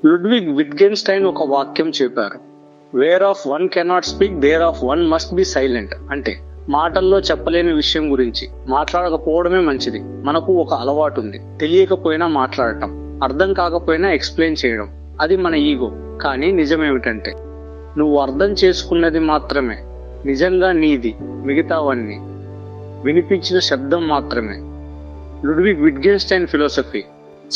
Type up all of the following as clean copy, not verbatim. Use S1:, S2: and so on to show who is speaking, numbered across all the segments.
S1: Ludwig విట్గెన్స్టైన్ ఒక వాక్యం చెప్పారు, whereof one cannot speak thereof one must be silent. అంటే మాటల్లో చెప్పలేని విషయం గురించి మాట్లాడకపోవడమే మంచిది. మనకు ఒక అలవాటు ఉంది, తెలియకపోయినా మాట్లాడటం, అర్థం కాకపోయినా ఎక్స్ప్లెయిన్ చేయడం. అది మన ఈగో. కానీ నిజమేమిటంటే నువ్వు అర్థం చేసుకున్నది మాత్రమే నిజంగా నీది, మిగతావన్నీ వినిపించిన శబ్దం మాత్రమే. లుడ్విగ్ విట్గెన్స్టైన్ ఫిలాసఫీ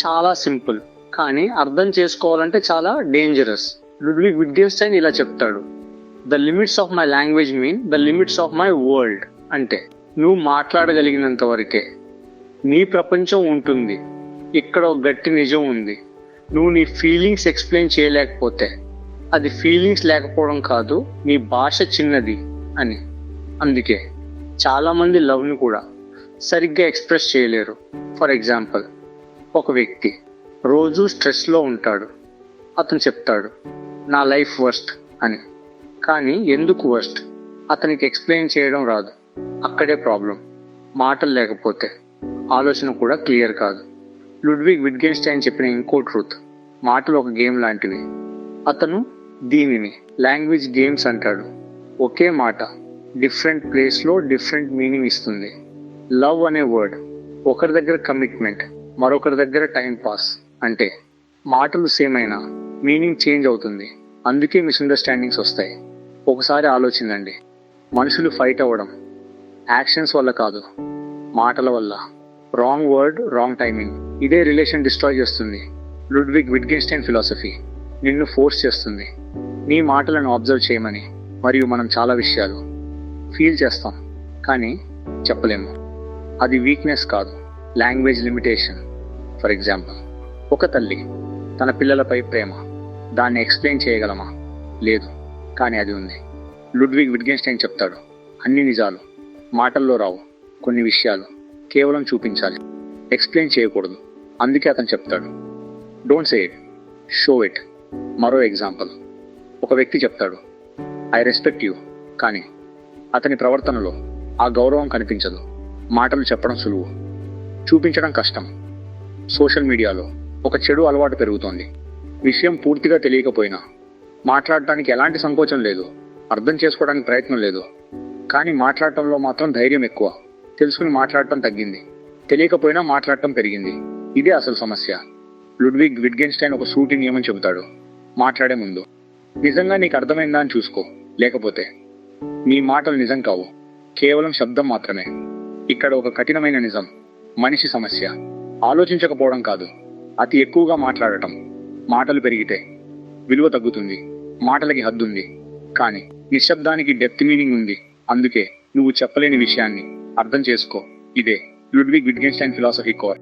S1: చాలా సింపుల్, కానీ అర్థం చేసుకోవాలంటే చాలా డేంజరస్. లుడ్విగ్ విట్గెన్స్టైన్ ఇలా చెప్తాడు, the limits of my language mean the limits of my world. అంటే నువ్వు మాట్లాడగలిగినంత వరకే నీ ప్రపంచం ఉంటుంది. ఇక్కడ ఒక గట్టి నిజం ఉంది, నువ్వు నీ ఫీలింగ్స్ ఎక్స్ప్లెయిన్ చేయలేకపోతే అది ఫీలింగ్స్ లేకపోవడం కాదు, నీ భాష చిన్నది అని. అందుకే చాలా మంది లవ్ని కూడా సరిగ్గా ఎక్స్ప్రెస్ చేయలేరు. ఫర్ ఎగ్జాంపుల్, ఒక వ్యక్తి రోజు స్ట్రెస్లో ఉంటాడు. అతను చెప్తాడు, నా లైఫ్ వర్స్ట్ అని. కానీ ఎందుకు వర్స్ట్ అతనికి ఎక్స్ప్లెయిన్ చేయడం రాదు. అక్కడే ప్రాబ్లం. మాటలు లేకపోతే ఆలోచన కూడా క్లియర్ కాదు. లుడ్విగ్ విట్గెన్స్టైన్ చెప్పిన ఇంకో ట్రూత్, మాటలు ఒక గేమ్ లాంటివి. అతను దీనిని లాంగ్వేజ్ గేమ్స్ అంటాడు. ఒకే మాట డిఫరెంట్ ప్లేస్లో డిఫరెంట్ మీనింగ్ ఇస్తుంది. లవ్ అనే వర్డ్ ఒకరి దగ్గర కమిట్మెంట్, మరొకరి దగ్గర టైం పాస్. అంటే మాటలు సేమ్ అయినా మీనింగ్ చేంజ్ అవుతుంది. అందుకే మిస్అండర్స్టాండింగ్స్ వస్తాయి. ఒకసారి ఆలోచించండి, మనుషులు ఫైట్ అవ్వడం యాక్షన్స్ వల్ల కాదు, మాటల వల్ల. రాంగ్ వర్డ్, రాంగ్ టైమింగ్, ఇదే రిలేషన్ డిస్ట్రాయ్ చేస్తుంది. లుడ్విగ్ విట్గెన్స్టైన్ ఫిలాసఫీ నిన్ను ఫోర్స్ చేస్తుంది నీ మాటలను అబ్జర్వ్ చేయమని. మరియు మనం చాలా విషయాలు ఫీల్ చేస్తాం కానీ చెప్పలేము. అది వీక్నెస్ కాదు, లాంగ్వేజ్ లిమిటేషన్. ఫర్ ఎగ్జాంపుల్, ఒక తల్లి తన పిల్లలపై ప్రేమ, దాన్ని ఎక్స్ప్లెయిన్ చేయగలమా? లేదు, కానీ అది ఉంది. లుడ్విగ్ విట్గెన్స్టైన్ చెప్తాడు, అన్ని నిజాలు మాటల్లో రావు, కొన్ని విషయాలు కేవలం చూపించాలి, ఎక్స్ప్లెయిన్ చేయకూడదు. అందుకే అతను చెప్తాడు, don't say it, show it. మరో ఎగ్జాంపుల్, ఒక వ్యక్తి చెప్తాడు, ఐ రెస్పెక్ట్ యూ, కానీ అతని ప్రవర్తనలో ఆ గౌరవం కనిపించదు. మాటలు చెప్పడం సులువు, చూపించడం కష్టం. సోషల్ మీడియాలో ఒక చెడు అలవాటు పెరుగుతోంది. విషయం పూర్తిగా తెలియకపోయినా మాట్లాడటానికి ఎలాంటి సంకోచం లేదు, అర్థం చేసుకోవడానికి ప్రయత్నం లేదు. కానీ మాట్లాడటంలో మాత్రం ధైర్యం ఎక్కువ. తెలుసుకుని మాట్లాడటం తగ్గింది, తెలియకపోయినా మాట్లాడటం పెరిగింది. ఇదే అసలు సమస్య. లుడ్విగ్ విట్గెన్స్టైన్ ఒక సూటి నియమం చెబుతాడు, మాట్లాడే ముందు నిజంగా నీకు అర్థమైందా అని చూసుకో. లేకపోతే నీ మాటలు నిజం కావు, కేవలం శబ్దం మాత్రమే. ఇక్కడ ఒక కఠినమైన నిజం, మనిషి సమస్య ఆలోచించకపోవడం కాదు, అతి ఎక్కువగా మాట్లాడటం. మాటలు పెరిగితే విలువ తగ్గుతుంది. మాటలకి హద్దుంది, కానీ నిశ్శబ్దానికి డెప్త్ మీనింగ్ ఉంది. అందుకే నువ్వు చెప్పలేని విషయాన్ని అర్థం చేసుకో. ఇదే లుడ్విగ్ విట్గెన్స్టైన్ ఫిలాసఫీ కోర్.